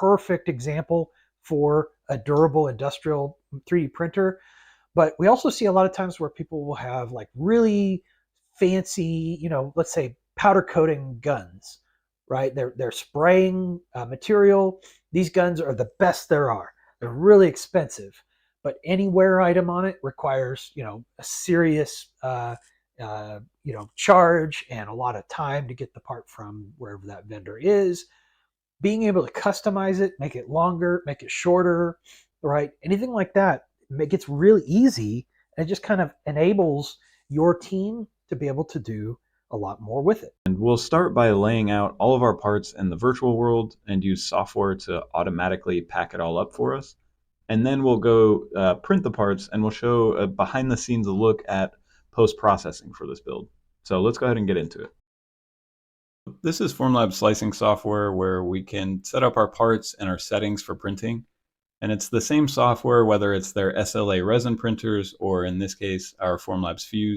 perfect example for a durable industrial 3D printer. But we also see a lot of times where people will have like really fancy, let's say powder coating guns, right? They're spraying material. These guns are the best there are. They're really expensive, but any wear item on it requires, a serious, charge and a lot of time to get the part from wherever that vendor is. Being able to customize it, make it longer, make it shorter, right? Anything like that, it gets really easy, and it just kind of enables your team to be able to do a lot more with it. And we'll start by laying out all of our parts in the virtual world and use software to automatically pack it all up for us. And then we'll go print the parts, and we'll show a behind the scenes look at post-processing for this build. So let's go ahead and get into it. This is Formlabs slicing software where we can set up our parts and our settings for printing. And it's the same software whether it's their SLA resin printers or in this case our Formlabs Fuse.